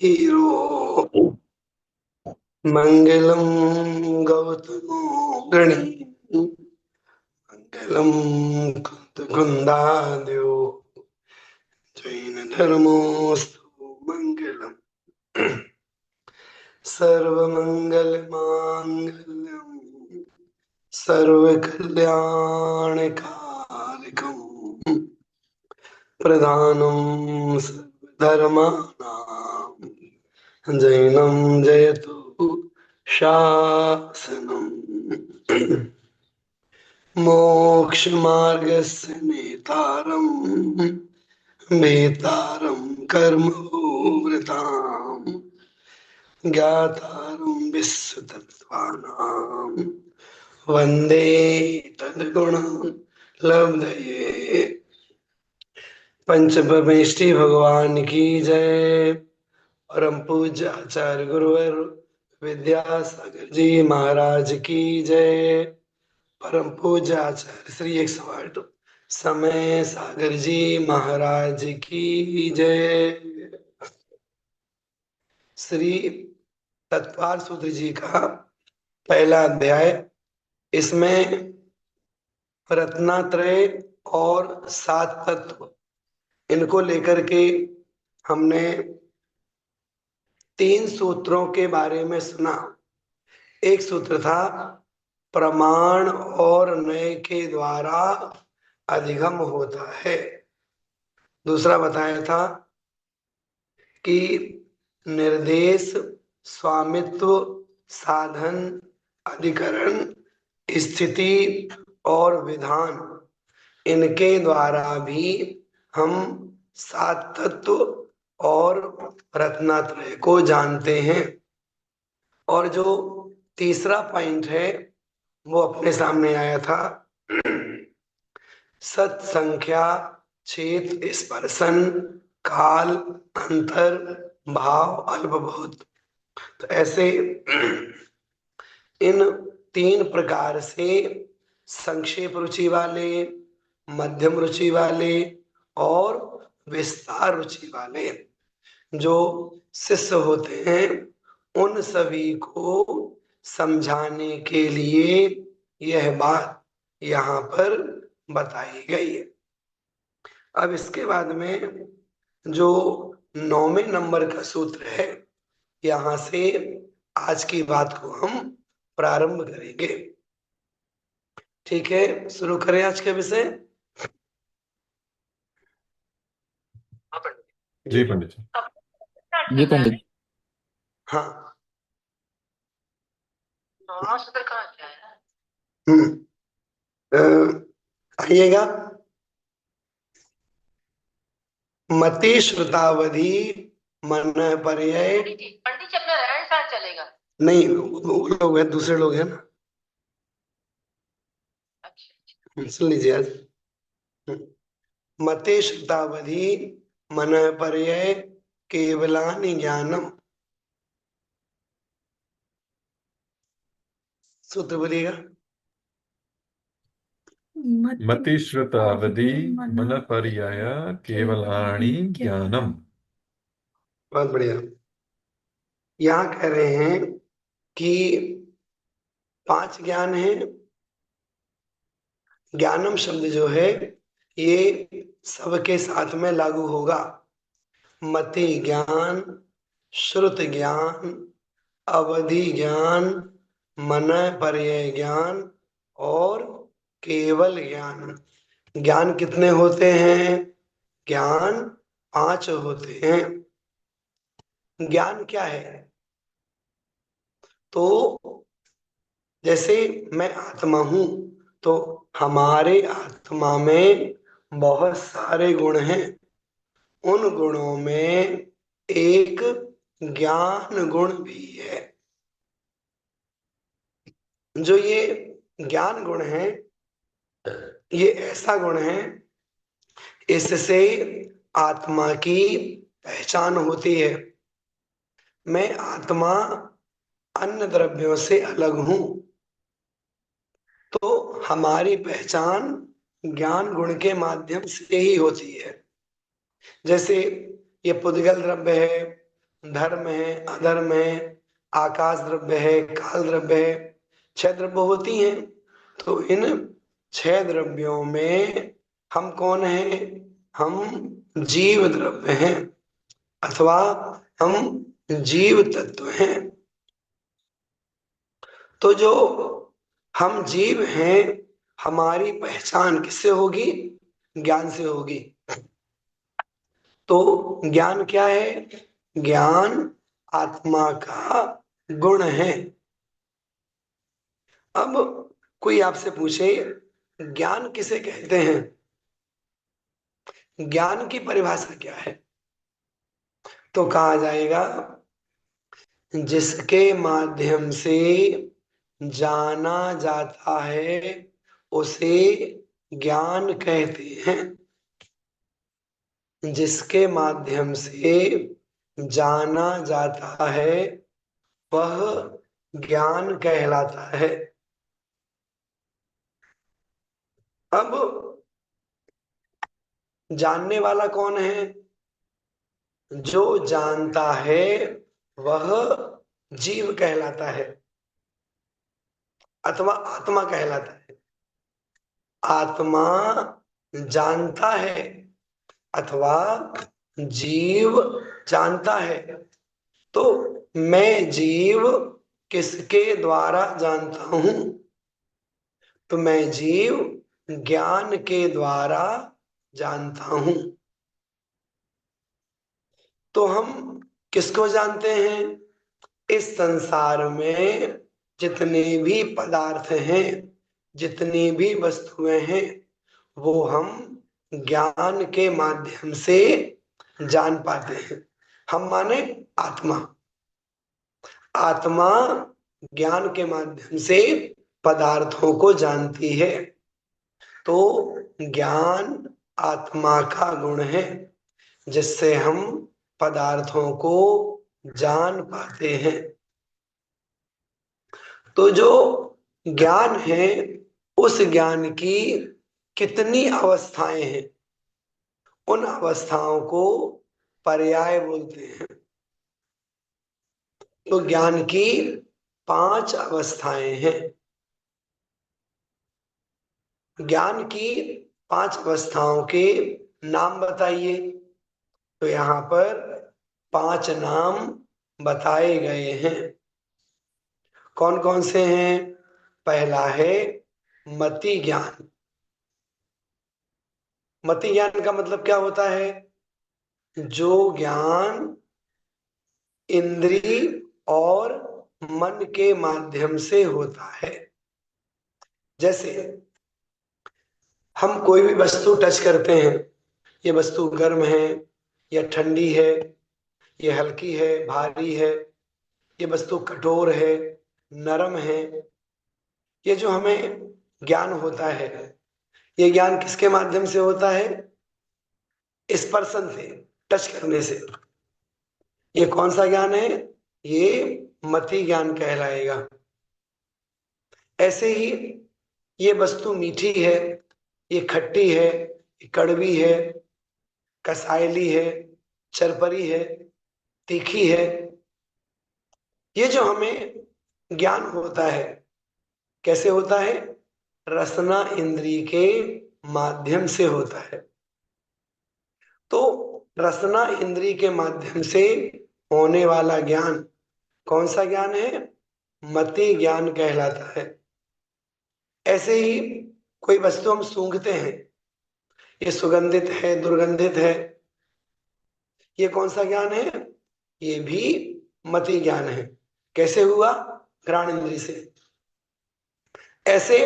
Hero मंगलम गौतमो गणी मंगलम कुंदाद्यो जैन धर्मोस्तु मंगलम सर्वमंगल मांगल्यम सर्वकल्याणकारिकम प्रधानम सर्वधर्माणां जैनम जयतु शासनम मोक्षमार्गस्य नेतारं वेतारं कर्मोऽवृतां ज्ञातारं विश्वतत्त्वानां वन्दे तद्गुणं लब्धये। पंचपरमेष्टि भगवान की जय। परम पूज्य आचार्य गुरुवर विद्यासागर जी महाराज की जय। परम पूज्य आचार्य श्री 108 समय सागर जी महाराज की जय। श्री तत्पाल सूत्र जी का पहला अध्याय। इसमें रत्नात्रय और सात तत्व, इनको लेकर के हमने 3 सूत्रों के बारे में सुना। एक सूत्र था प्रमाण और नय के द्वारा अधिगम होता है। दूसरा बताया था कि निर्देश, स्वामित्व, साधन, अधिकरण, स्थिति और विधान, इनके द्वारा भी हम सात तत्व और रत्नात्रय को जानते हैं। और जो तीसरा पॉइंट है वो अपने सामने आया था सत संख्या, छेद, स्पर्शन, काल, अंतर, भाव, अल्पभूत। तो ऐसे इन 3 प्रकार से संक्षेप रुचि वाले, मध्यम रुचि वाले और विस्तार रुचि वाले जो शिष्य होते हैं, उन सभी को समझाने के लिए यह बात यहाँ पर बताई गई है। अब इसके बाद में जो 9वें नंबर का सूत्र है, यहाँ से आज की बात को हम प्रारंभ करेंगे। ठीक है, शुरू करें आज के विषय। जी पंडित जी। जी पंडित। हाँ, सूत्र कहाँ क्या है? आइएगा। मति श्रुतावधि मन पर्याय। पंडित जी अपना रहन सहन चलेगा। नहीं, वो लोग हैं, दूसरे लोग हैं ना। अच्छा। सुन लीजिए आज। मते श्रुतावधि मन पर्याय केवलानि ज्ञानम। सूत्र बोलिएगा। मति श्रुतावधि मन पर्याय केवलानि ज्ञानम। बहुत बढ़िया। यहाँ कह रहे हैं कि 5 ज्ञान है। ज्ञानम शब्द जो है ये सबके साथ में लागू होगा। मति ज्ञान, श्रुत ज्ञान, अवधि ज्ञान, मन पर्याय ज्ञान और केवल ज्ञान। ज्ञान कितने होते हैं? ज्ञान 5 होते हैं। ज्ञान क्या है? तो जैसे मैं आत्मा हूं, तो हमारे आत्मा में बहुत सारे गुण हैं। उन गुणों में एक ज्ञान गुण भी है। जो ये ज्ञान गुण है, ये ऐसा गुण है, इससे आत्मा की पहचान होती है। मैं आत्मा अन्य द्रव्यों से अलग हूं, तो हमारी पहचान ज्ञान गुण के माध्यम से ही होती है। जैसे ये पुद्गल द्रव्य है, धर्म है, अधर्म है, आकाश द्रव्य है, काल द्रव्य है, 6 द्रव्य होती हैं। तो इन 6 द्रव्यों में हम कौन हैं? हम जीव द्रव्य हैं अथवा हम जीव तत्व हैं। तो जो हम जीव हैं, हमारी पहचान किससे होगी? ज्ञान से होगी। तो ज्ञान क्या है? ज्ञान आत्मा का गुण है। अब कोई आपसे पूछे ज्ञान किसे कहते हैं, ज्ञान की परिभाषा क्या है, तो कहा जाएगा जिसके माध्यम से जाना जाता है उसे ज्ञान कहते हैं। जिसके माध्यम से जाना जाता है वह ज्ञान कहलाता है। अब जानने वाला कौन है? जो जानता है वह जीव कहलाता है अथवा आत्मा कहलाता है। आत्मा जानता है अथवा जीव जानता है। तो मैं जीव किसके द्वारा जानता हूं? तो मैं जीव ज्ञान के द्वारा जानता हूं। तो हम किसको जानते हैं? इस संसार में जितने भी पदार्थ हैं, जितनी भी वस्तुएं हैं, वो हम ज्ञान के माध्यम से जान पाते हैं। हम माने आत्मा। आत्मा ज्ञान के माध्यम से पदार्थों को जानती है। तो ज्ञान आत्मा का गुण है जिससे हम पदार्थों को जान पाते हैं। तो जो ज्ञान है, उस ज्ञान की कितनी अवस्थाएं हैं? उन अवस्थाओं को पर्याय बोलते हैं। तो ज्ञान की 5 अवस्थाएं हैं। ज्ञान की 5 अवस्थाओं के नाम बताइए। तो यहाँ पर 5 नाम बताए गए हैं। कौन कौन से हैं? पहला है मति ज्ञान। मति ज्ञान का मतलब क्या होता है? जो ज्ञान इंद्रिय और मन के माध्यम से होता है। जैसे हम कोई भी वस्तु टच करते हैं, ये वस्तु गर्म है या ठंडी है, ये हल्की है, भारी है, ये वस्तु कठोर है, नरम है। ये जो हमें ज्ञान होता है, ये ज्ञान किसके माध्यम से होता है? स्पर्शन से, टच करने से। ये कौन सा ज्ञान है? ये मति ज्ञान कहलाएगा। ऐसे ही ये वस्तु मीठी है, ये खट्टी है, ये कड़वी है, कसायली है, चरपरी है, तीखी है। ये जो हमें ज्ञान होता है, कैसे होता है? रसना इंद्रिय के माध्यम से होता है। तो रसना इंद्रिय के माध्यम से होने वाला ज्ञान कौन सा ज्ञान है? मति ज्ञान कहलाता है। ऐसे ही कोई वस्तु हम सूंघते हैं, ये सुगंधित है, दुर्गंधित है, ये कौन सा ज्ञान है? ये भी मति ज्ञान है। कैसे हुआ? घ्राण इंद्रिय से। ऐसे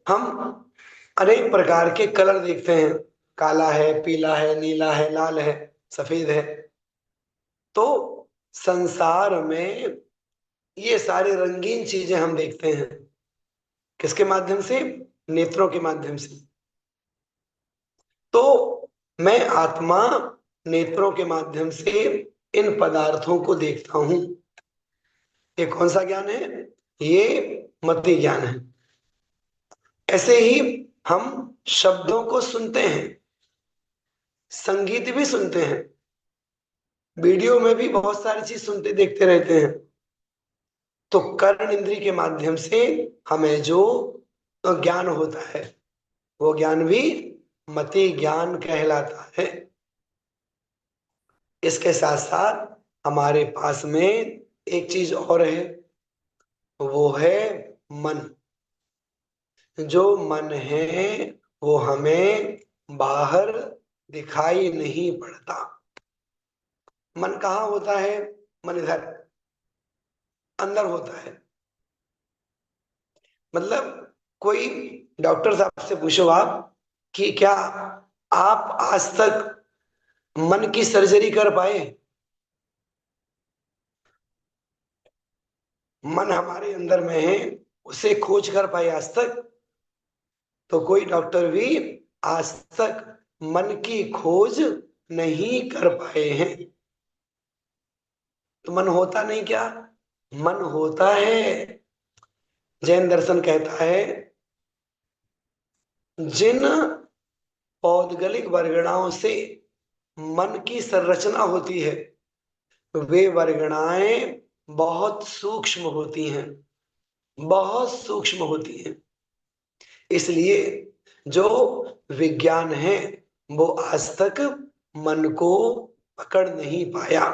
हम अनेक प्रकार के कलर देखते हैं, काला है, पीला है, नीला है, लाल है, सफेद है। तो संसार में ये सारे रंगीन चीजें हम देखते हैं। किसके माध्यम से? नेत्रों के माध्यम से। तो मैं आत्मा नेत्रों के माध्यम से इन पदार्थों को देखता हूं। ये कौन सा ज्ञान है? ये मति ज्ञान है। ऐसे ही हम शब्दों को सुनते हैं, संगीत भी सुनते हैं। वीडियो में भी बहुत सारी चीज सुनते देखते रहते हैं। तो कर्ण इंद्रिय के माध्यम से हमें जो ज्ञान होता है वो ज्ञान भी मति ज्ञान कहलाता है। इसके साथ साथ हमारे पास में एक चीज और है, वो है मन। जो मन है वो हमें बाहर दिखाई नहीं पड़ता। मन कहाँ होता है? मन इधर अंदर होता है। मतलब कोई डॉक्टर साहब से पूछो आप कि क्या आप आज तक मन की सर्जरी कर पाए? मन हमारे अंदर में है, उसे खोज कर पाए आज तक? तो कोई डॉक्टर भी आज तक मन की खोज नहीं कर पाए हैं। तो मन होता नहीं क्या? मन होता है। जैन दर्शन कहता है जिन पौद्गलिक वर्गणाओं से मन की संरचना होती है वे वर्गणाएं बहुत सूक्ष्म होती हैं, बहुत सूक्ष्म होती हैं। इसलिए जो विज्ञान है वो आज तक मन को पकड़ नहीं पाया,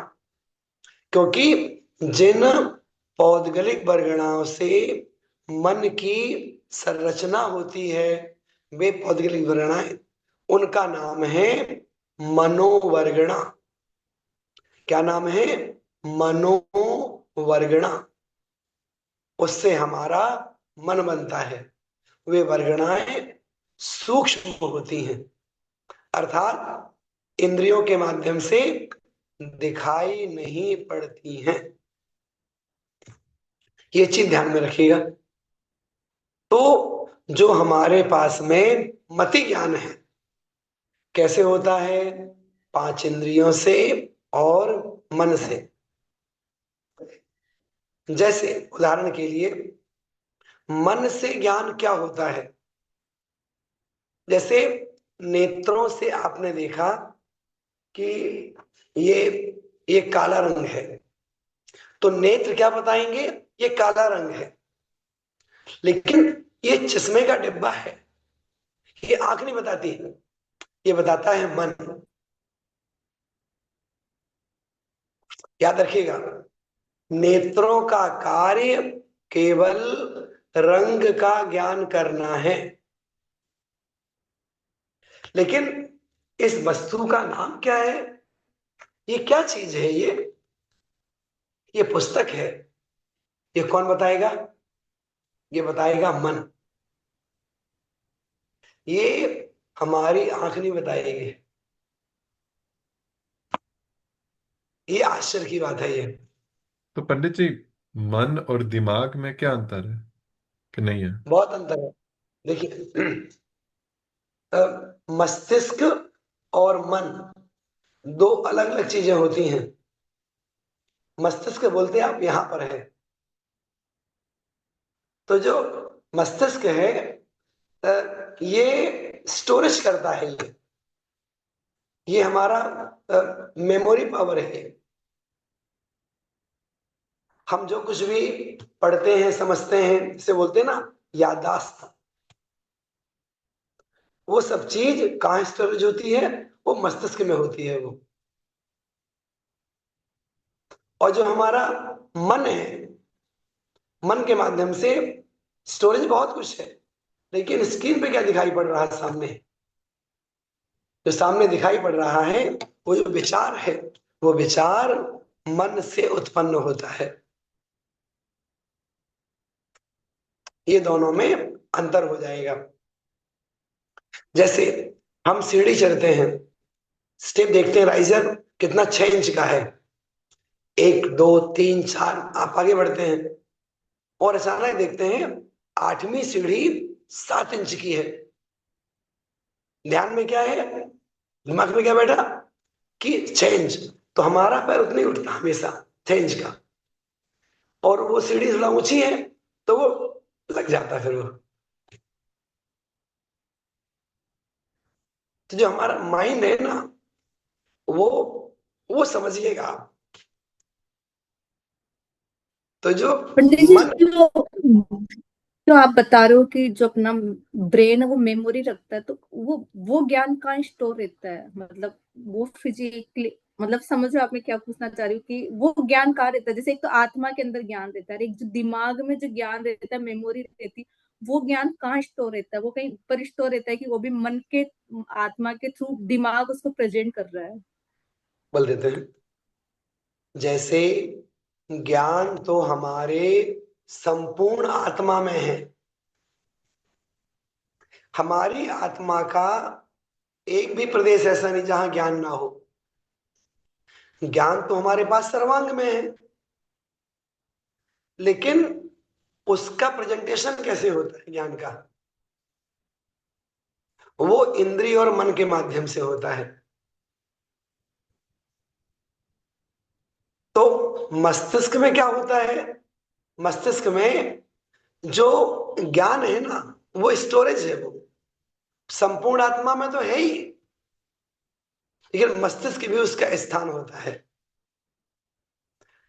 क्योंकि जिन पौद्गलिक वर्गणाओं से मन की संरचना होती है वे पौद्गलिक वर्गणाएं, उनका नाम है मनोवर्गणा। क्या नाम है? मनोवर्गणा। उससे हमारा मन बनता है। वे वर्गणाएं सूक्ष्म होती हैं, अर्थात इंद्रियों के माध्यम से दिखाई नहीं पड़ती हैं। ये चीज ध्यान में रखिएगा। तो जो हमारे पास में मति ज्ञान है कैसे होता है? 5 इंद्रियों से और मन से। जैसे उदाहरण के लिए मन से ज्ञान क्या होता है? जैसे नेत्रों से आपने देखा कि ये ये काला रंग है, तो नेत्र क्या बताएंगे? ये काला रंग है। लेकिन ये चश्मे का डिब्बा है, ये आंख नहीं बताती, ये बताता है मन। याद रखिएगा, नेत्रों का कार्य केवल रंग का ज्ञान करना है, लेकिन इस वस्तु का नाम क्या है? ये क्या चीज है? ये पुस्तक है। ये कौन बताएगा? ये बताएगा मन। ये हमारी आंख नहीं बताएगी। ये आश्चर्य की बात है ये। तो पंडित जी, मन और दिमाग में क्या अंतर है कि नहीं है? बहुत अंतर है। देखिए मस्तिष्क और मन दो अलग अलग चीजें होती हैं। मस्तिष्क बोलते हैं आप यहां पर है, तो जो मस्तिष्क है ये स्टोरेज करता है। ये हमारा मेमोरी पावर है। हम जो कुछ भी पढ़ते हैं समझते हैं इसे बोलते हैं ना याददाश्त। वो सब चीज कहाँ स्टोरेज होती है? वो मस्तिष्क में होती है वो। और जो हमारा मन है, मन के माध्यम से स्टोरेज बहुत कुछ है, लेकिन स्क्रीन पे क्या दिखाई पड़ रहा है? सामने जो सामने दिखाई पड़ रहा है वो जो विचार है, वो विचार मन से उत्पन्न होता है। ये दोनों में अंतर हो जाएगा। जैसे हम सीढ़ी चढ़ते हैं, स्टेप देखते हैं, राइजर कितना 6 इंच का है, 1 2 3 4 आप आगे बढ़ते हैं और अचानक देखते हैं 8वीं सीढ़ी 7 इंच की है। ध्यान में क्या है? दिमाग में क्या बैठा कि 6 इंच, तो हमारा पैर उतना ही उठता हमेशा 6 इंच का, और वो सीढ़ी थोड़ा ऊंची है तो वो लग जाता है फिर वो। तो जो हमारा माइंड है ना, वो वो समझिएगा आप। तो जो पंडित जी, मन, जो जो आप बता रहे हो कि जो अपना ब्रेन है वो मेमोरी रखता है, तो वो ज्ञान कहाँ स्टोर रहता है? मतलब वो फिजिकली, मतलब समझ रहे हो आप मैं क्या पूछना चाह रही हूँ कि वो ज्ञान कहाँ रहता है? जैसे एक तो आत्मा के अंदर ज्ञान रहता है, एक जो दिमाग में जो ज्ञान रहता है, मेमोरी रहती है, वो ज्ञान कहाँ स्टोर रहता है? वो कहीं ऊपर स्टोर रहता है कि वो भी मन के, आत्मा के थ्रू दिमाग उसको प्रेजेंट कर रहा है? बोल देते हैं, जैसे ज्ञान तो हमारे संपूर्ण आत्मा में है। हमारी आत्मा का एक भी प्रदेश ऐसा नहीं जहां ज्ञान ना हो। ज्ञान तो हमारे पास सर्वांग में है, लेकिन उसका प्रेजेंटेशन कैसे होता है ज्ञान का? वो इंद्रिय और मन के माध्यम से होता है। तो मस्तिष्क में क्या होता है? मस्तिष्क में जो ज्ञान है ना, वो स्टोरेज है। वो संपूर्ण आत्मा में तो है ही, लेकिन मस्तिष्क भी उसका स्थान होता है,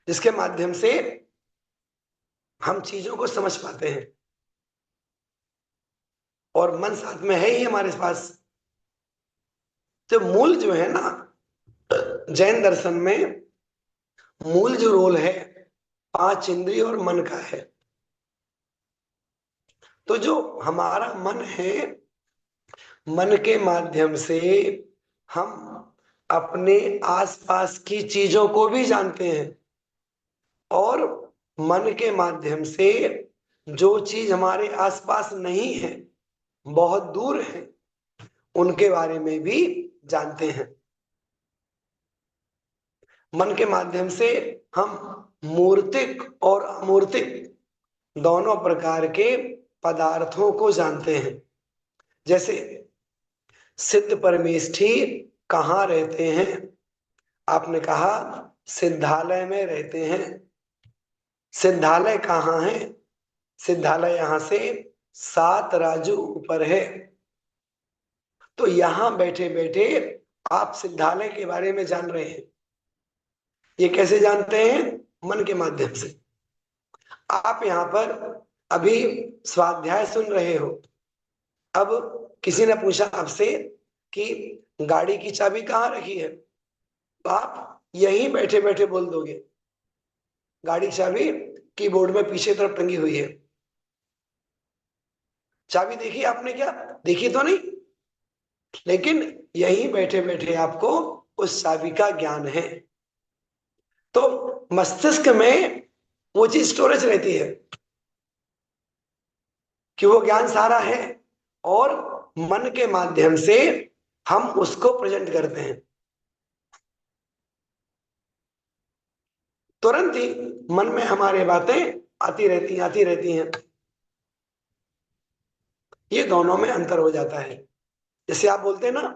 जिसके माध्यम से हम चीजों को समझ पाते हैं। और मन साथ में है ही हमारे पास। तो मूल जो है ना, जैन दर्शन में मूल जो रोल है, पांच इंद्रिय और मन का है। तो जो हमारा मन है, मन के माध्यम से हम अपने आसपास की चीजों को भी जानते हैं, और मन के माध्यम से जो चीज हमारे आसपास नहीं है, बहुत दूर है, उनके बारे में भी जानते हैं। मन के माध्यम से हम मूर्तिक और अमूर्तिक दोनों प्रकार के पदार्थों को जानते हैं। जैसे सिद्ध परमेष्ठी कहाँ रहते हैं? आपने कहा सिद्धालय में रहते हैं। सिद्धालय कहाँ है? सिद्धालय यहां से 7 राजू ऊपर है। तो यहां बैठे बैठे आप सिद्धालय के बारे में जान रहे हैं। ये कैसे जानते हैं? मन के माध्यम से। आप यहाँ पर अभी स्वाध्याय सुन रहे हो। अब किसी ने पूछा आपसे कि गाड़ी की चाबी कहाँ रखी है, तो आप यहीं बैठे बैठे बोल दोगे गाड़ी की चाबी कीबोर्ड में पीछे तरफ टंगी हुई है। चाबी देखी आपने क्या? देखी तो नहीं, लेकिन यहीं बैठे बैठे आपको उस चाबी का ज्ञान है। तो मस्तिष्क में वो चीज स्टोरेज रहती है कि वो ज्ञान सारा है, और मन के माध्यम से हम उसको प्रेजेंट करते हैं। तुरंत ही मन में हमारे बातें आती रहती हैं। ये दोनों में अंतर हो जाता है। जैसे आप बोलते हैं ना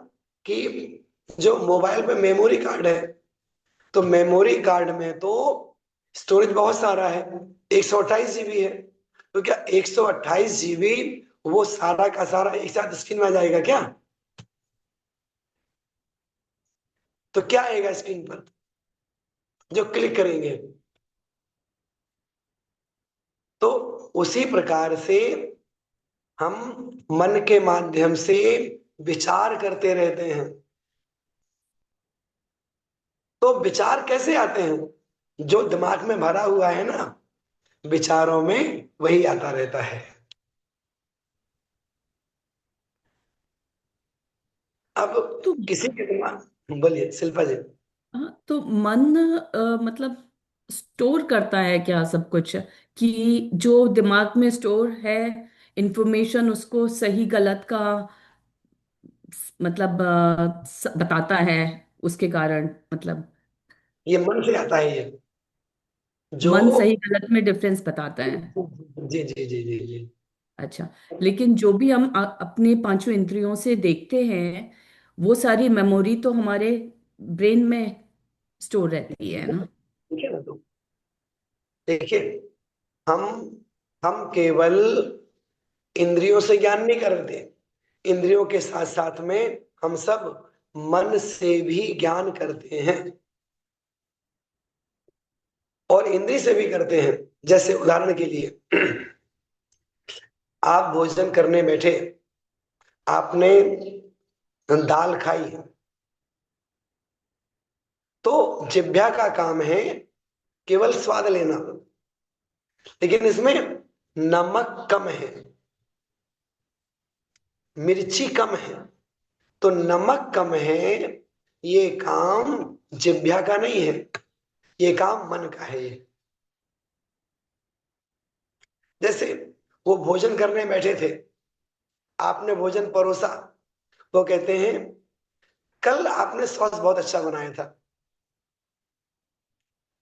कि जो मोबाइल में मेमोरी कार्ड है, तो मेमोरी कार्ड में तो स्टोरेज बहुत सारा है, 128 GB है। तो क्या 128 GB वो सारा का सारा एक साथ स्क्रीन में आ जाएगा क्या? तो क्या आएगा स्क्रीन पर जो क्लिक करेंगे? तो उसी प्रकार से हम मन के माध्यम से विचार करते रहते हैं। तो विचार कैसे आते हैं? जो दिमाग में भरा हुआ है ना, विचारों में वही आता रहता है। अब तो किसी के दिमाग, बोलिए शिल्पा जी। हाँ, तो मन मतलब स्टोर करता है क्या सब कुछ? कि जो दिमाग में स्टोर है इंफॉर्मेशन, उसको सही गलत का मतलब बताता है, उसके कारण मतलब ये मन से आता है, ये जो, मन सही गलत में डिफरेंस बताता है? जी जी जी जी जी। अच्छा, लेकिन जो भी हम अपने पांचों इंद्रियों से देखते हैं, वो सारी मेमोरी तो हमारे ब्रेन में स्टोर रहती है ना? देखिए ना, तो देखिए, हम हम केवल इंद्रियों से ज्ञान नहीं करते। इंद्रियों के साथ साथ में हम सब मन से भी ज्ञान करते हैं। और इंद्री से भी करते हैं। जैसे उदाहरण के लिए आप भोजन करने बैठे, आपने दाल खाई, तो जिह्वा का काम है केवल स्वाद लेना, लेकिन इसमें नमक कम है, मिर्ची कम है। तो नमक कम है, ये काम जिह्वा का नहीं है, ये काम मन का है। जैसे वो भोजन करने बैठे थे, आपने भोजन परोसा, वो कहते हैं कल आपने सॉस बहुत अच्छा बनाया था,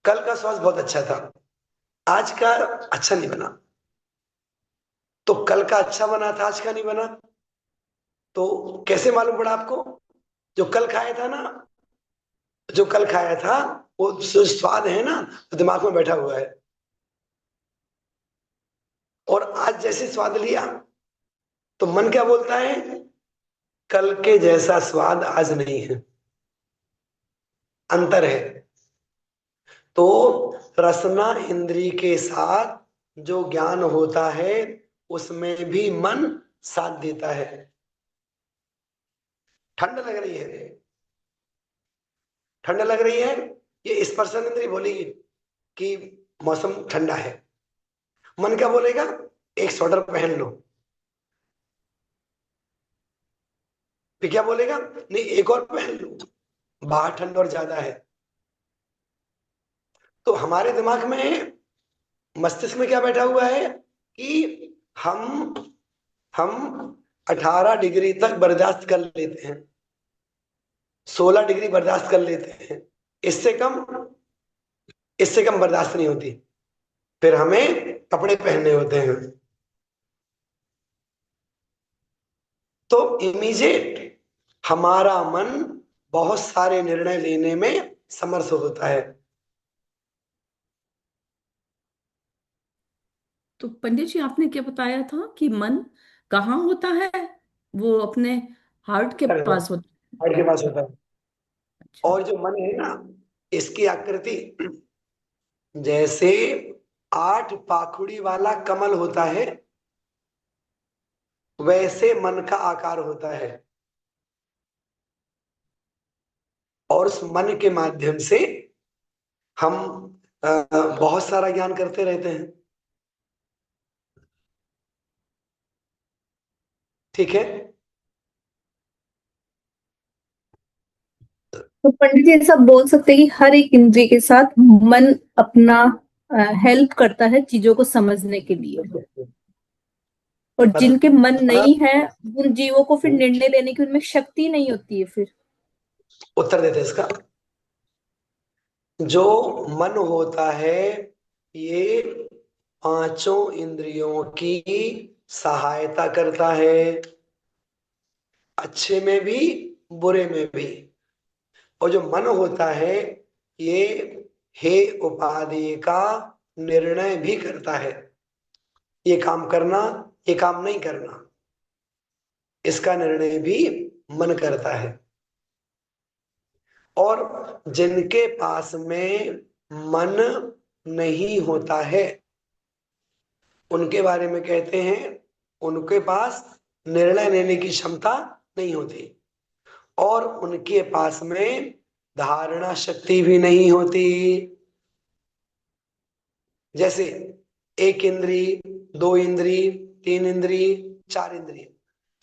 कल का सॉस बहुत अच्छा था, आज का अच्छा नहीं बना। तो कल का अच्छा बना था, आज का नहीं बना, तो कैसे मालूम पड़ा आपको? जो कल खाया था ना, जो कल खाया था वो जो स्वाद है ना, तो दिमाग में बैठा हुआ है। और आज जैसे स्वाद लिया तो मन क्या बोलता है? कल के जैसा स्वाद आज नहीं है, अंतर है। तो रसना इंद्री के साथ जो ज्ञान होता है उसमें भी मन साथ देता है। ठंड लग रही है, ठंड लग रही है, ये स्पर्शन इंद्री बोलेगी कि मौसम ठंडा है। मन क्या बोलेगा? एक स्वेटर पहन लो। फिर क्या बोलेगा? नहीं, एक और पहन लो, बाहर ठंड और ज्यादा है। तो हमारे दिमाग में, मस्तिष्क में क्या बैठा हुआ है कि हम 18 डिग्री तक बर्दाश्त कर लेते हैं, 16 डिग्री बर्दाश्त कर लेते हैं, इससे कम, इससे कम बर्दाश्त नहीं होती, फिर हमें कपड़े पहनने होते हैं। तो इमीडिएट हमारा मन बहुत सारे निर्णय लेने में समर्थ होता है। तो पंडित जी आपने क्या बताया था कि मन कहाँ होता है? वो अपने हार्ट के पास होता है। हार्ट के पास होता है। अच्छा। और जो मन है ना, इसकी आकृति जैसे 8 पाखुड़ी वाला कमल होता है, वैसे मन का आकार होता है। और उस मन के माध्यम से हम बहुत सारा ज्ञान करते रहते हैं। ठीक है। तो पंडित जी ऐसा बोल सकते हैं कि हर एक इंद्रिय के साथ मन अपना हेल्प करता है चीजों को समझने के लिए, और जिनके मन नहीं है उन जीवों को फिर निर्णय लेने की उनमें शक्ति नहीं होती है। फिर उत्तर देते हैं इसका। जो मन होता है ये पांचों इंद्रियों की सहायता करता है, अच्छे में भी बुरे में भी। और जो मन होता है ये हे उपाधि का निर्णय भी करता है, ये काम करना, ये काम नहीं करना, इसका निर्णय भी मन करता है। और जिनके पास में मन नहीं होता है उनके बारे में कहते हैं उनके पास निर्णय लेने की क्षमता नहीं होती, और उनके पास में धारणा शक्ति भी नहीं होती। जैसे 1 इंद्री, 2 इंद्री, 3 इंद्री, 4 इंद्री,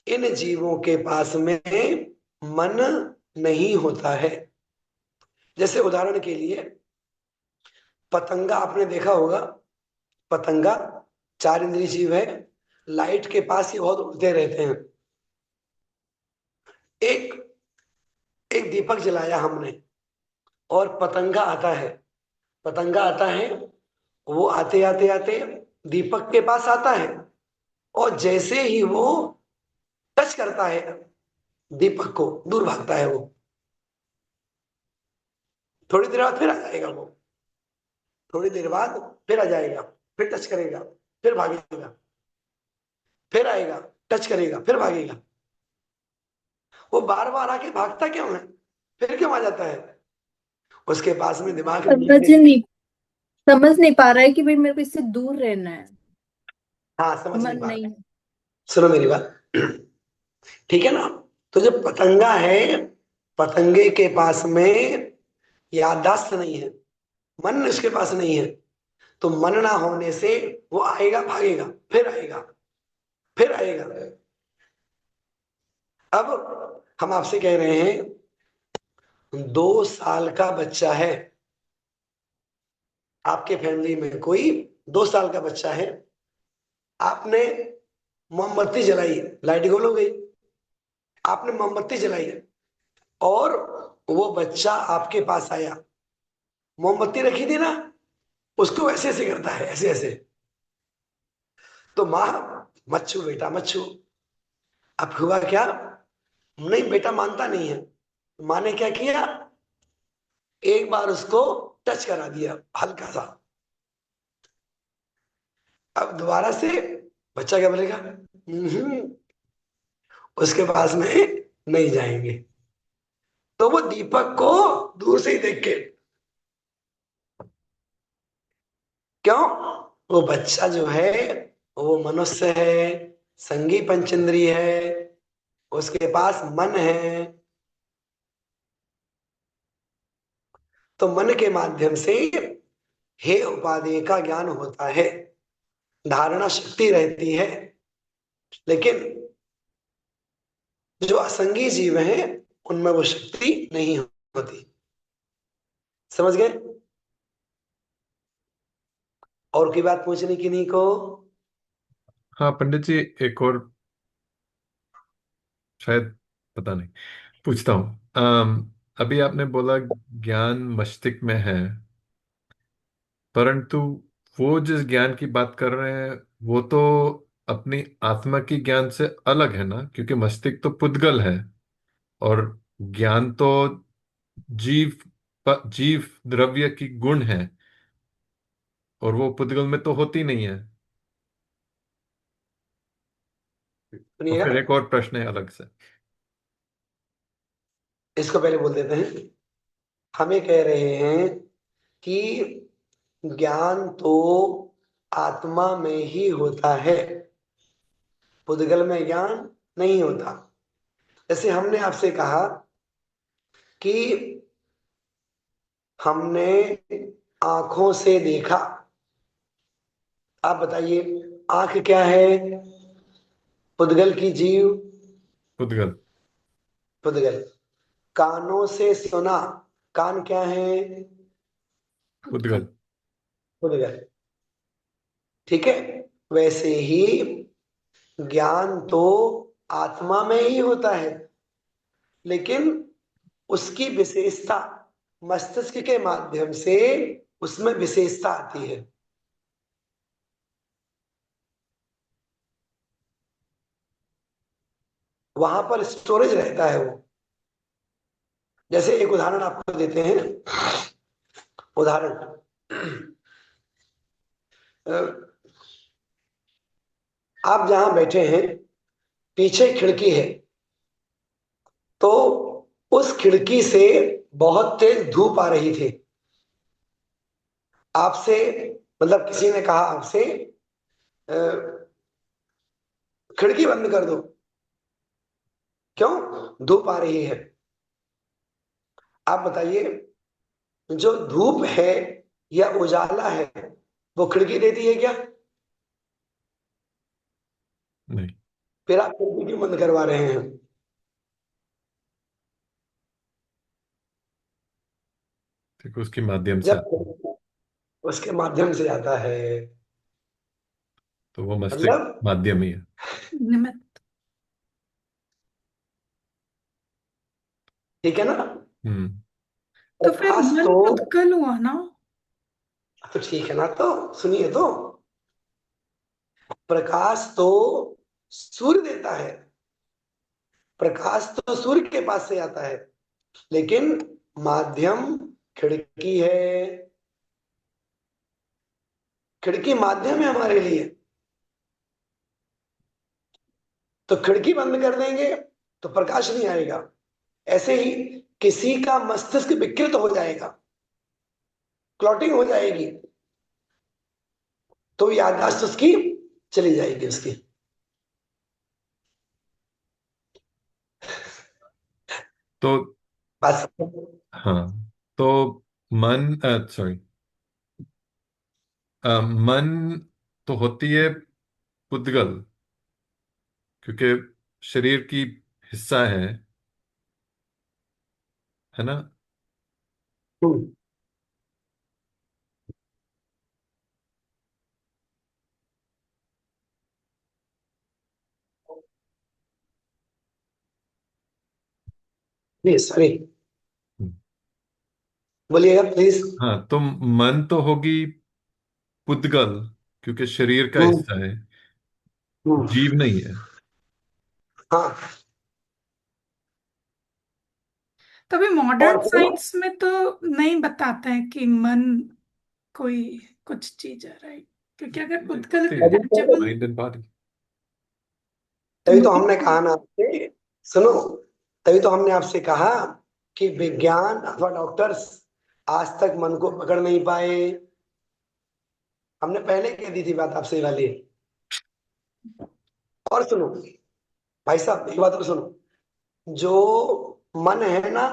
इन जीवों के पास में मन नहीं होता है। जैसे उदाहरण के लिए पतंगा आपने देखा होगा, पतंगा 4 इंद्रिय जीव है, लाइट के पास ही बहुत उड़ते रहते हैं। एक एक दीपक जलाया हमने और पतंगा आता है, पतंगा आता है, वो आते आते आते दीपक के पास आता है, और जैसे ही वो टच करता है दीपक को, दूर भागता है वो। थोड़ी देर बाद फिर आ जाएगा वो, थोड़ी देर बाद फिर आ जाएगा, फिर टच करेगा, फिर भागेगा, फिर आएगा, टच करेगा, फिर भागेगा। वो बार बार आके भागता क्यों है? फिर क्यों आ जाता है? उसके पास में दिमाग नहीं है। वजन नहीं समझ नहीं पा रहा है कि भाई मेरे को इससे दूर रहना है, हाँ, समझ नहीं मन पा नहीं। रहे। सुनो मेरी बात, ठीक है ना। तो जो पतंगा है, पतंगे के पास में याददाश्त नहीं है, मन उसके पास नहीं है। तो मन ना होने से वो आएगा, भागेगा, फिर आएगा, फिर आएगा। अब हम आपसे कह रहे हैं 2 साल का बच्चा है, आपके फैमिली में कोई 2 साल का बच्चा है, आपने मोमबत्ती जलाई, लाइट गोल हो गई, आपने मोमबत्ती जलाई और वो बच्चा आपके पास आया, मोमबत्ती रखी थी ना, उसको ऐसे ऐसे करता है, ऐसे ऐसे। तो माँ, मत छू बेटा, मत छू। अब हुआ क्या, नहीं बेटा मानता नहीं है। माँ ने क्या किया, एक बार उसको टच करा दिया हल्का सा। अब दोबारा से बच्चा क्या बोलेगा, उसके पास में नहीं जाएंगे। तो वो दीपक को दूर से ही देख के, क्यों, वो बच्चा जो है वो मनुष्य है, संगी पंचेंद्रिय है, उसके पास मन है। तो मन के माध्यम से हे उपादेय का ज्ञान होता है, धारणा शक्ति रहती है। लेकिन जो असंगी जीव हैं उनमें वो शक्ति नहीं होती। समझ गए? और कोई बात पूछने की नहीं को? हाँ पंडित जी, एक और शायद, पता नहीं, पूछता हूँ। अभी आपने बोला ज्ञान मस्तिष्क में है, परंतु वो जिस ज्ञान की बात कर रहे हैं वो तो अपनी आत्मा की ज्ञान से अलग है ना, क्योंकि मस्तिष्क तो पुद्गल है और ज्ञान तो जीव जीव द्रव्य की गुण है, और वो पुद्गल में तो होती नहीं है। और सुनिएगा, फिर एक और प्रश्न है अलग से। इसको पहले बोल देते हैं। हमें कह रहे हैं कि ज्ञान तो आत्मा में ही होता है, पुद्गल में ज्ञान नहीं होता। जैसे हमने आपसे कहा कि हमने आंखों से देखा, आप बताइए आंख क्या है, पुद्गल की जीव, पुद्गल। पुद्गल। कानों से सुना, कान क्या है, पुद्गल। पुद्गल। ठीक है, वैसे ही ज्ञान तो आत्मा में ही होता है, लेकिन उसकी विशेषता मस्तिष्क के माध्यम से उसमें विशेषता आती है। वहां पर स्टोरेज रहता है वो। जैसे एक उदाहरण आपको देते हैं, उदाहरण अ, आप जहां बैठे हैं पीछे खिड़की है, तो उस खिड़की से बहुत तेज धूप आ रही थी। आपसे, मतलब किसी ने कहा आपसे अ, खिड़की बंद कर दो, क्यों, धूप आ रही है। आप बताइए, जो धूप है या उजाला है वो खिड़की देती है क्या? नहीं। फिर आप खिड़की क्यों बंद करवा रहे हैं? ठीक, उसके माध्यम से आता है, जब उसके माध्यम से आता है, तो वो मस्तिष्क मतलब माध्यम ही है। निमित्त। ठीक है ना। हम्म। तो फिर प्रकाश मन तो, पुद्गल हुआ ना। तो ठीक है ना, तो सुनिए तो, प्रकाश तो सूर्य देता है, प्रकाश तो सूर्य के पास से आता है, लेकिन माध्यम खिड़की है, खिड़की माध्यम है हमारे लिए। तो खिड़की बंद कर देंगे तो प्रकाश नहीं आएगा। ऐसे ही किसी का मस्तिष्क विकृत हो जाएगा, क्लॉटिंग हो जाएगी, तो याददाश्त उसकी चली जाएगी उसकी। तो बस। हाँ, तो मन, सॉरी, मन तो होती है पुद्गल, क्योंकि शरीर की हिस्सा है ना। हम्म, नहीं सॉरी, बोलिएगा प्लीज। हाँ, तो मन तो होगी पुद्गल, क्योंकि शरीर का हम्म, हिस्सा है, हम्म, जीव नहीं है। हाँ। तभी और मॉडर्न फिर साइंस में तो नहीं बताते हैं कि मन कोई कुछ चीज है, राइट? क्योंकि अगर पुद्गल होती है तभी तो टचेबल माइंड एंड बॉडी। तो तभी तो हमने मन कहा ना आपसे, सुनो, तभी तो हमने आपसे कहा कि विज्ञान अथवा डॉक्टर्स आज तक मन को पकड़ नहीं पाए। हमने पहले कह दी थी बात आपसे ये वाली। और सुनो भाई साहब, एक बात और सुनो। जो मन है ना,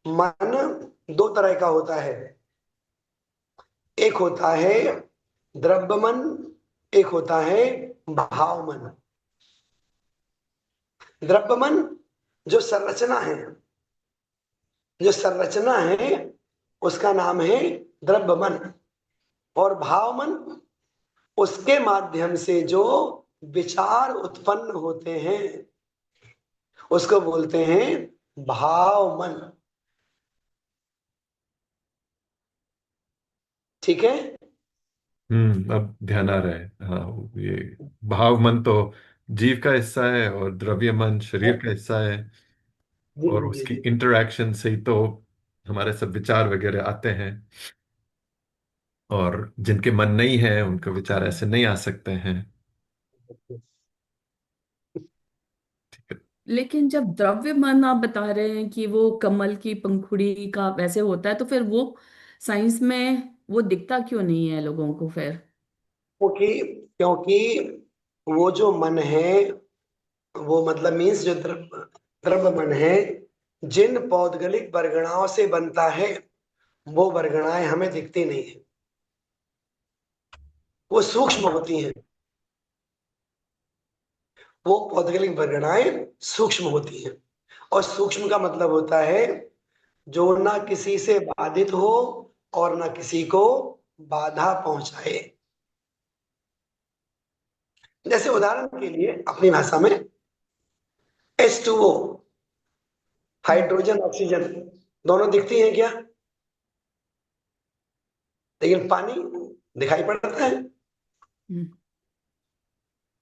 मन दो तरह का होता है। एक होता है द्रव्य मन, एक होता है भाव मन। द्रव्य मन जो संरचना है, जो संरचना है उसका नाम है द्रव्य मन। और भाव मन उसके माध्यम से जो विचार उत्पन्न होते हैं उसको बोलते हैं भाव मन। ठीक है। अब ध्यान आ रहा है। हाँ, ये भाव मन तो जीव का हिस्सा है और द्रव्य मन शरीर का हिस्सा है, जी और जी जी उसकी जी। इंटरेक्शन से ही तो हमारे सब विचार वगैरह आते हैं। और जिनके मन नहीं है उनके विचार ऐसे नहीं आ सकते हैं। ठीक है। लेकिन जब द्रव्य मन आप बता रहे हैं कि वो कमल की पंखुड़ी का वैसे होता है, तो फिर वो साइंस में वो दिखता क्यों नहीं है लोगों को फिर? क्योंकि क्योंकि वो जो मन है, वो मतलब मीन्स जो द्रव्य मन है, जिन पौद्गलिक वर्गणाओं से बनता है वो वर्गणाएं हमें दिखती नहीं है, वो सूक्ष्म होती हैं। वो पौद्गलिक वर्गणाएं सूक्ष्म होती हैं। और सूक्ष्म का मतलब होता है जो ना किसी से बाधित हो और ना किसी को बाधा पहुंचाए। जैसे उदाहरण के लिए अपनी भाषा में H2O, हम्म। हाइड्रोजन ऑक्सीजन, दोनों दिखती हैं क्या? लेकिन पानी दिखाई पड़ता है। हम्म।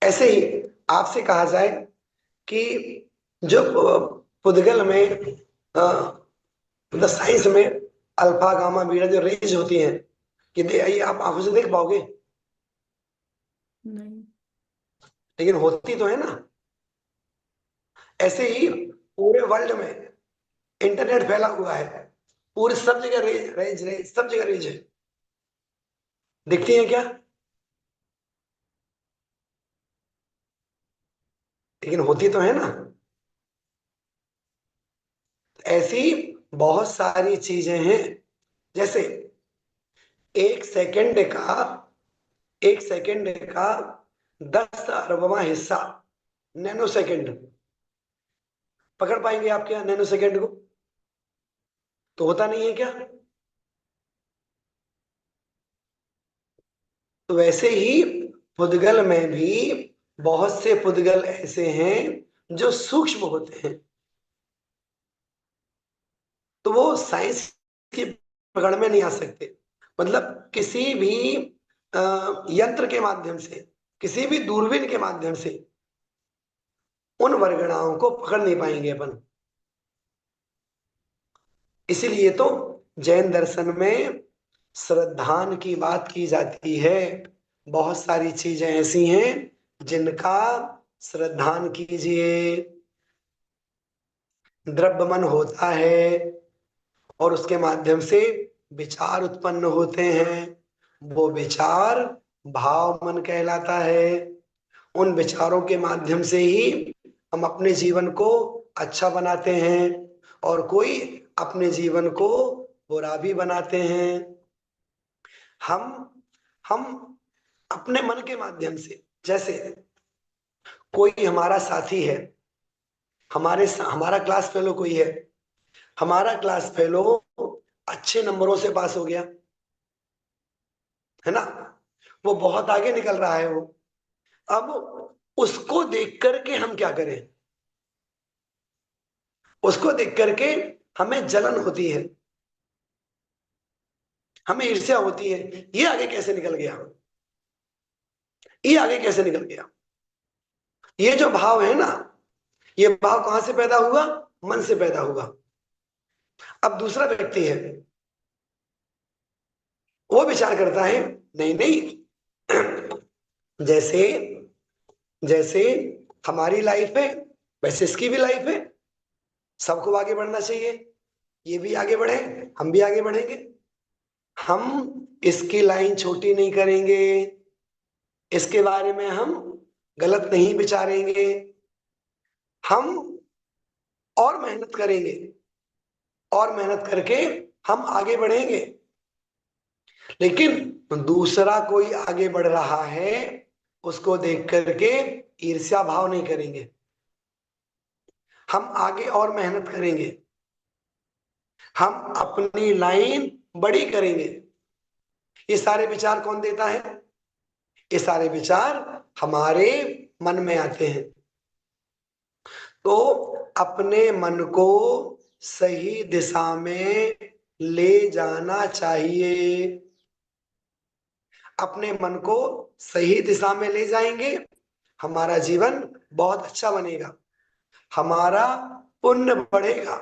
ऐसे ही आपसे कहा जाए कि जो पुद्गल में मतलब साइंस में अल्फा गामा बीटा जो रेंज होती हैं, कि ये आप आंखों से देख पाओगे, नहीं। लेकिन होती तो है ना। ऐसे ही पूरे वर्ल्ड में इंटरनेट फैला हुआ है, पूरी सब जगह रेंज रेंज रेंज, सब जगह रेंज है, दिखती है क्या? लेकिन होती तो है ना। ऐसी बहुत सारी चीजें हैं। जैसे एक सेकंड का, एक सेकंड का 10 अरबवां हिस्सा, नैनो सेकंड, पकड़ पाएंगे आप क्या नैनो सेकंड को? तो होता नहीं है क्या? तो वैसे ही पुद्गल में भी बहुत से पुद्गल ऐसे हैं जो सूक्ष्म होते हैं। तो वो साइंस की पकड़ में नहीं आ सकते। मतलब किसी भी यंत्र के माध्यम से, किसी भी दूरबीन के माध्यम से उन वर्गणाओं को पकड़ नहीं पाएंगे अपन। इसीलिए तो जैन दर्शन में श्रद्धान की बात की जाती है। बहुत सारी चीजें ऐसी हैं जिनका श्रद्धान कीजिए। द्रव्य मन होता है और उसके माध्यम से विचार उत्पन्न होते हैं। वो विचार भाव मन कहलाता है। उन विचारों के माध्यम से ही हम अपने जीवन को अच्छा बनाते हैं और कोई अपने जीवन को बुरा भी बनाते हैं। हम हम अपने मन के माध्यम से, जैसे कोई हमारा साथी है, हमारा क्लास फेलो कोई है, हमारा क्लास फेलो अच्छे नंबरों से पास हो गया है ना, वो बहुत आगे निकल रहा है वो। अब उसको देख करके हम क्या करें? उसको देख करके हमें जलन होती है, हमें ईर्ष्या होती है, ये आगे कैसे निकल गया, ये आगे कैसे निकल गया। ये जो भाव है ना, ये भाव कहां से पैदा हुआ? मन से पैदा हुआ। अब दूसरा व्यक्ति है, वो विचार करता है नहीं नहीं, जैसे जैसे हमारी लाइफ है वैसे इसकी भी लाइफ है, सबको आगे बढ़ना चाहिए, ये भी आगे बढ़े, हम भी आगे बढ़ेंगे, हम इसकी लाइन छोटी नहीं करेंगे, इसके बारे में हम गलत नहीं विचारेंगे, हम और मेहनत करेंगे, और मेहनत करके हम आगे बढ़ेंगे। लेकिन दूसरा कोई आगे बढ़ रहा है, उसको देख करके ईर्ष्या भाव नहीं करेंगे, हम आगे और मेहनत करेंगे, हम अपनी लाइन बड़ी करेंगे। ये सारे विचार कौन देता है? ये सारे विचार हमारे मन में आते हैं। तो अपने मन को सही दिशा में ले जाना चाहिए। अपने मन को सही दिशा में ले जाएंगे, हमारा जीवन बहुत अच्छा बनेगा, हमारा पुण्य बढ़ेगा।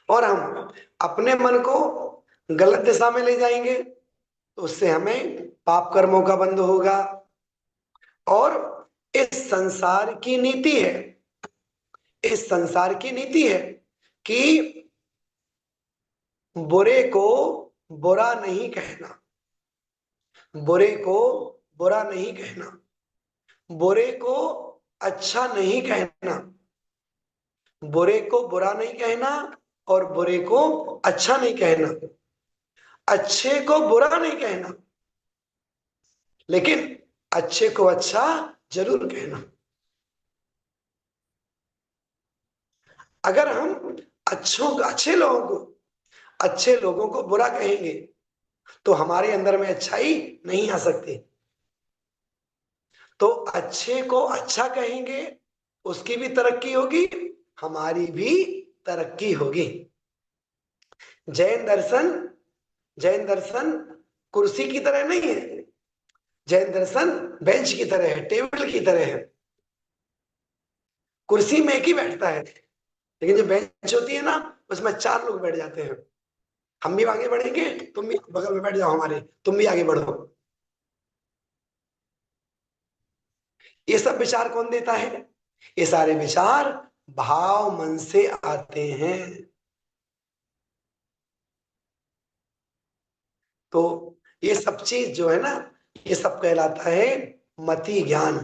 और हम अपने मन को गलत दिशा में ले जाएंगे तो उससे हमें पाप कर्मों का बंध होगा। और इस संसार की नीति है, इस संसार की नीति है कि बुरे को बुरा नहीं कहना, बुरे को बुरा नहीं कहना, बुरे को अच्छा नहीं कहना, बुरे को बुरा नहीं कहना और बुरे को अच्छा नहीं कहना, अच्छे को बुरा नहीं कहना, लेकिन अच्छे को अच्छा जरूर कहना। अगर हम अच्छे लोगों को बुरा कहेंगे तो हमारे अंदर में अच्छाई नहीं आ सकती। तो अच्छे को अच्छा कहेंगे, उसकी भी तरक्की होगी, हमारी भी तरक्की होगी। जैन दर्शन कुर्सी की तरह नहीं है, जैन दर्शन बेंच की तरह है, टेबल की तरह है। कुर्सी में एक ही बैठता है, लेकिन जो बेंच होती है ना, उसमें 4 लोग बैठ जाते हैं। हम भी आगे बढ़ेंगे, तुम भी बगल में बैठ जाओ हमारे, तुम भी आगे बढ़ो। ये सब विचार कौन देता है? ये सारे विचार भाव मन से आते हैं। तो ये सब चीज जो है ना, ये सब कहलाता है मति ज्ञान।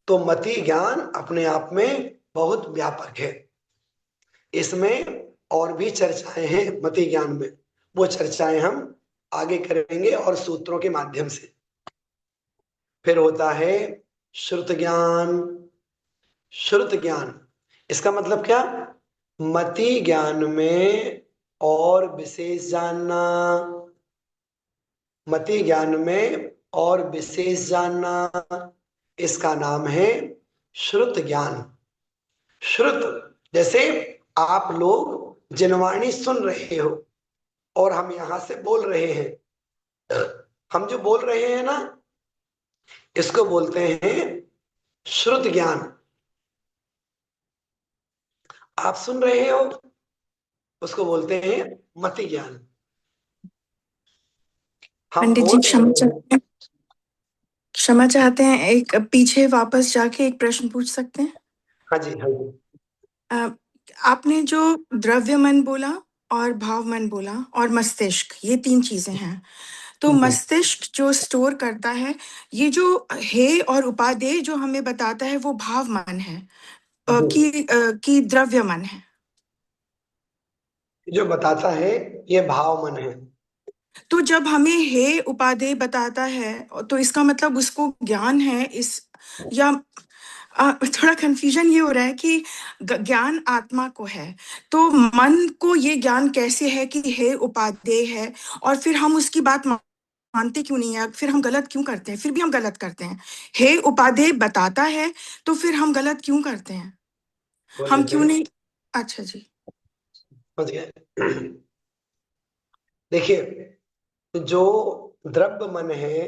तो मति ज्ञान अपने आप में बहुत व्यापक है, इसमें और भी चर्चाएं हैं मति ज्ञान में, वो चर्चाएं हम आगे करेंगे और सूत्रों के माध्यम से। फिर होता है श्रुत ज्ञान। श्रुत ज्ञान इसका मतलब क्या? मति ज्ञान में और विशेष जानना, मति ज्ञान में और विशेष जानना, इसका नाम है श्रुत ज्ञान। श्रुत जैसे आप लोग जिनवाणी सुन रहे हो और हम यहां से बोल रहे हैं, हम जो बोल रहे हैं ना, इसको बोलते हैं श्रुत ज्ञान। आप सुन रहे हो, उसको बोलते हैं मति ज्ञान। हम पंडित जी बोल क्षमा रहे हैं। चाहते हैं, क्षमा चाहते हैं, एक पीछे वापस जाके एक प्रश्न पूछ सकते हैं? हाँ जी, हाँ जी। आपने जो द्रव्य मन बोला और भाव मन बोला और मस्तिष्क, ये 3 चीजें हैं, तो जी। मस्तिष्क जो स्टोर करता है, ये जो हे और उपादेय जो हमें बताता है वो भाव मन है कि द्रव्य मन है। जो बताता है ये भाव मन है। तो जब हमें हे उपादेय बताता है तो इसका मतलब उसको ज्ञान है इस, या थोड़ा कंफ्यूजन ये हो रहा है कि ज्ञान आत्मा को है, तो मन को ये ज्ञान कैसे है कि हे उपादेय है, और फिर हम उसकी बात मानते क्यों नहीं है, फिर हम गलत क्यों करते हैं, फिर भी हम गलत करते हैं। हे उपादेय बताता है तो फिर हम गलत क्यों करते हैं, बोल हम देते क्यों हैं। नहीं। अच्छा जी। समझ गए। देखिए, जो द्रव्य मन है,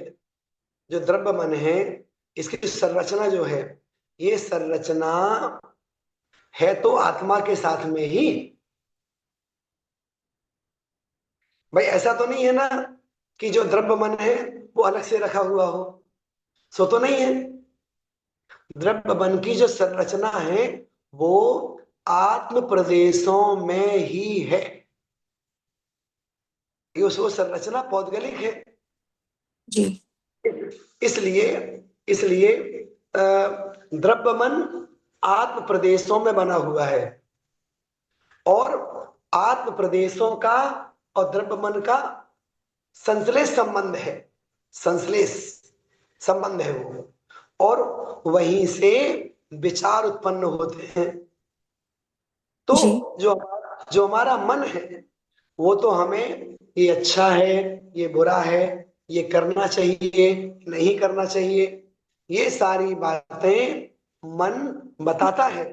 जो द्रव्य मन है, इसकी संरचना जो है, ये संरचना है तो आत्मा के साथ में ही। भाई ऐसा तो नहीं है ना कि जो द्रव्य मन है वो अलग से रखा हुआ हो, सो तो नहीं है। द्रव्य मन की जो संरचना है वो आत्म प्रदेशों में ही है। ये उसको संरचना पौद्गलिक है। जी इसलिए इसलिए द्रव्य मन आत्म प्रदेशों में बना हुआ है, और आत्म प्रदेशों का और द्रव्य मन का संश्लेष संबंध है, संश्लेष संबंध है वो, और वहीं से विचार उत्पन्न होते हैं। तो जी जो हमारा मन है वो तो हमें ये अच्छा है, ये बुरा है, ये करना चाहिए, नहीं करना चाहिए, ये सारी बातें मन बताता है।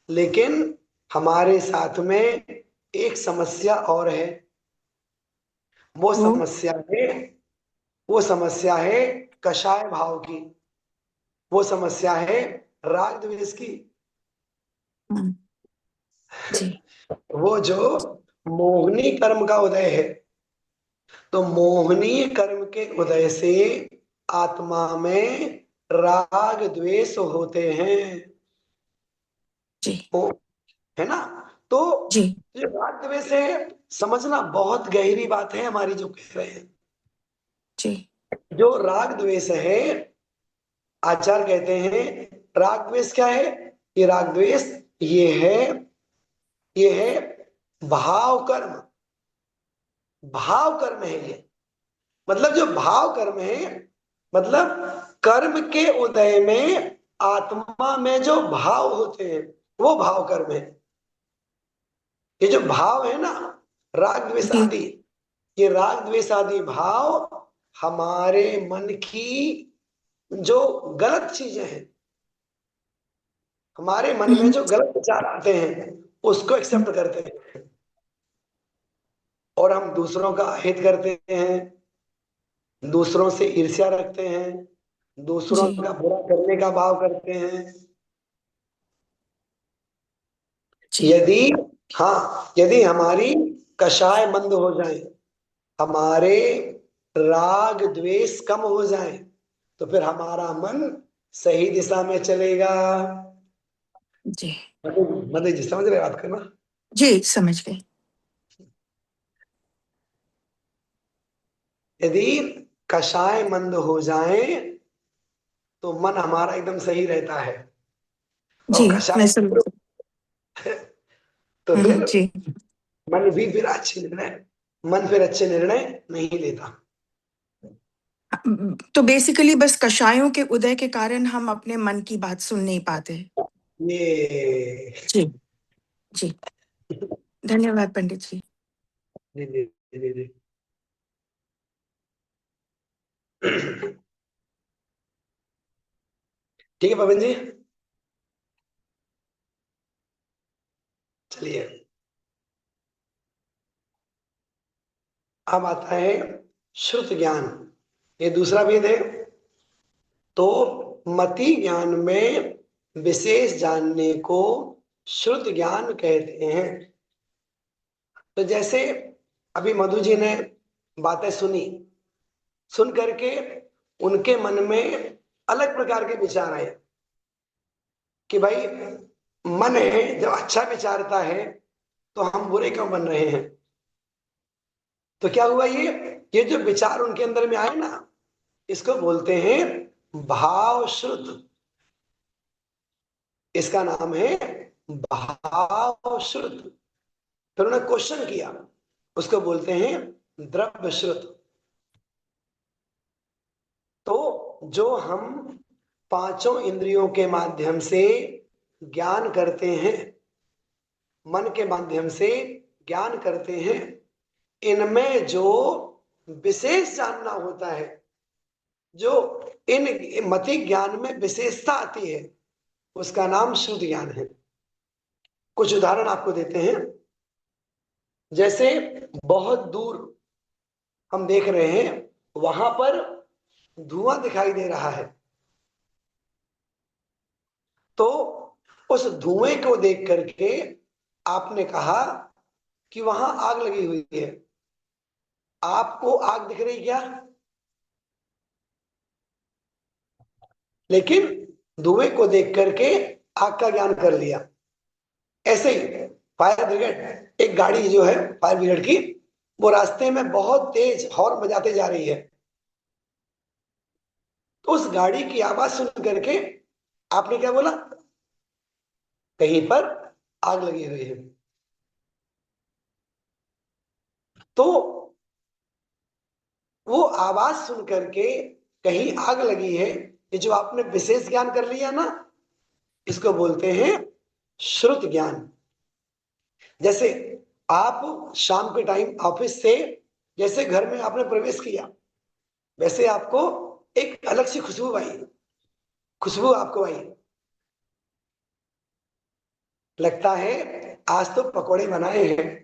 लेकिन हमारे साथ में एक समस्या और है। वो वो समस्या है वो समस्या है कषाय भाव की। वो समस्या है राग द्वेष की। हम्म, जी वो जो मोहनी कर्म का उदय है, तो मोहनी कर्म के उदय से आत्मा में राग द्वेष होते हैं। जी वो है ना। तो जी ये राग द्वेष है, समझना बहुत गहरी बात है हमारी जो कह रहे हैं। जी जो राग द्वेष है, आचार्य कहते हैं राग द्वेष क्या है। ये राग द्वेष ये है भाव कर्म। भाव कर्म है ये। मतलब जो भाव कर्म है, मतलब कर्म के उदय में आत्मा में जो भाव होते हैं वो भाव कर्म है। ये जो भाव है ना, राग द्वेष जी आदि, ये राग द्वेष आदि भाव हमारे मन की जो गलत चीजें हैं, हमारे मन में जो गलत विचार आते हैं उसको एक्सेप्ट करते हैं, और हम दूसरों का अहित करते हैं, दूसरों से ईर्ष्या रखते हैं, दूसरों जी का बुरा करने का भाव करते हैं। जी यदि हाँ, यदि हमारी कषाय मंद हो जाए, हमारे राग द्वेष कम हो जाए, तो फिर हमारा मन सही दिशा में चलेगा। जी मतलब जी समझ रहे बात करना। जी समझ गई। यदि कषाय मंद हो जाए तो मन हमारा एकदम सही रहता है, जी और कषाय मैं समझ। तो फिर जी मन भी फिर मन फिर अच्छे निर्णय नहीं लेता। तो बेसिकली बस कषायों के उदय के कारण हम अपने मन की बात सुन नहीं पाते। ये जी जी धन्यवाद पंडित जी। जी जी जी जी। ठीक है पवन जी, चलिए अब आता है श्रुत ज्ञान। ये दूसरा भेद है। तो मति ज्ञान में विशेष जानने को श्रुत ज्ञान कहते हैं। तो जैसे अभी मधु जी ने बातें सुनी, सुन करके उनके मन में अलग प्रकार के विचार आए कि भाई मन है जब अच्छा विचारता है तो हम बुरे क्यों बन रहे हैं। तो क्या हुआ, ये जो विचार उनके अंदर में आए ना, इसको बोलते हैं भाव श्रुत। इसका नाम है भाव श्रुत। फिर उन्होंने क्वेश्चन किया, उसको बोलते हैं द्रव्य श्रुत। तो जो हम पांचों इंद्रियों के माध्यम से ज्ञान करते हैं, मन के माध्यम से ज्ञान करते हैं, इनमें जो विशेष जानना होता है, जो इन मति ज्ञान में विशेषता आती है, उसका नाम शुद्ध ज्ञान है। कुछ उदाहरण आपको देते हैं। जैसे बहुत दूर हम देख रहे हैं, वहां पर धुआं दिखाई दे रहा है, तो उस धुएं को देख करके आपने कहा कि वहां आग लगी हुई है। आपको आग दिख रही क्या? लेकिन धुएं को देख करके आग का ज्ञान कर लिया। ऐसे ही फायर ब्रिगेड, एक गाड़ी जो है फायर ब्रिगेड की, वो रास्ते में बहुत तेज हॉर्न बजाते जा रही है, तो उस गाड़ी की आवाज सुन करके आपने क्या बोला? कहीं पर आग लगी हुई है। तो वो आवाज सुन करके कहीं आग लगी है, ये जो आपने विशेष ज्ञान कर लिया ना, इसको बोलते हैं श्रुत ज्ञान। जैसे आप शाम के टाइम ऑफिस से जैसे घर में आपने प्रवेश किया, वैसे आपको एक अलग सी खुशबू आई, खुशबू आपको आई, लगता है आज तो पकोड़े बनाए हैं।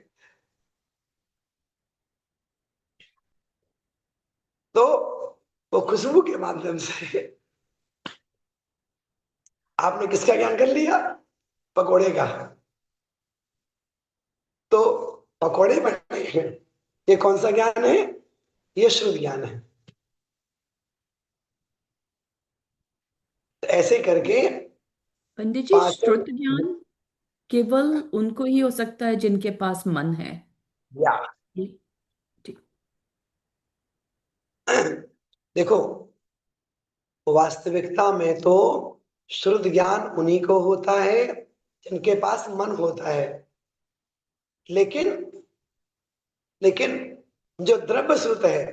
तो वो खुशबू के माध्यम से आपने किसका ज्ञान कर लिया? पकोड़े का। तो पकोड़े बने हैं, ये कौन सा ज्ञान है? ये शुद्ध ज्ञान है। तो ऐसे करके पंडित जी, श्रुत ज्ञान केवल उनको ही हो सकता है जिनके पास मन है। या ठीक। देखो, वास्तविकता में तो शुद्ध ज्ञान उन्हीं को होता है जिनके पास मन होता है। लेकिन लेकिन जो द्रव्य श्रुत है,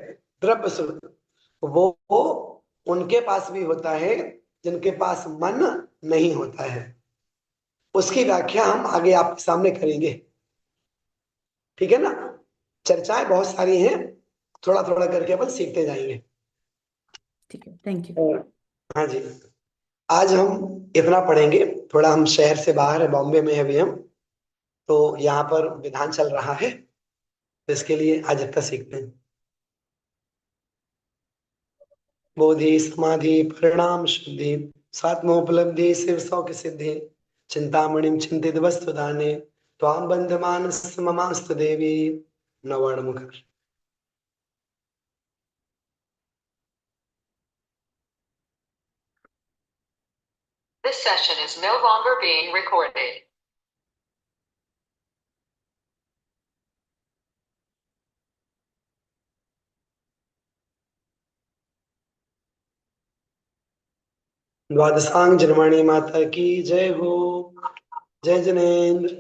द्रव्य श्रुत, वो उनके पास भी होता है जिनके पास मन नहीं होता है। उसकी व्याख्या हम आगे आपके सामने करेंगे, ठीक है ना? चर्चाएं बहुत सारी हैं, थोड़ा थोड़ा करके अपन सीखते जाएंगे। ठीक है, थैंक यू। हाँ जी, आज हम इतना पढ़ेंगे। थोड़ा हम शहर से बाहर है, बॉम्बे में है अभी हम, तो यहाँ पर विधान चल रहा है, तो इसके लिए आज इतना सीखते हैं। बोधि समाधि परिणाम शुद्धि स्वात्मोपलब्धि शिव सौ की सिद्धि चिंतामणिम चिंतित वस्तु दाने त्वाम बंधमान ममास्तु देवी नवर्ण मुख। This session is no longer being recorded. द्वादशांग जनवाणी माता की जय हो। जय जनेन्द्र।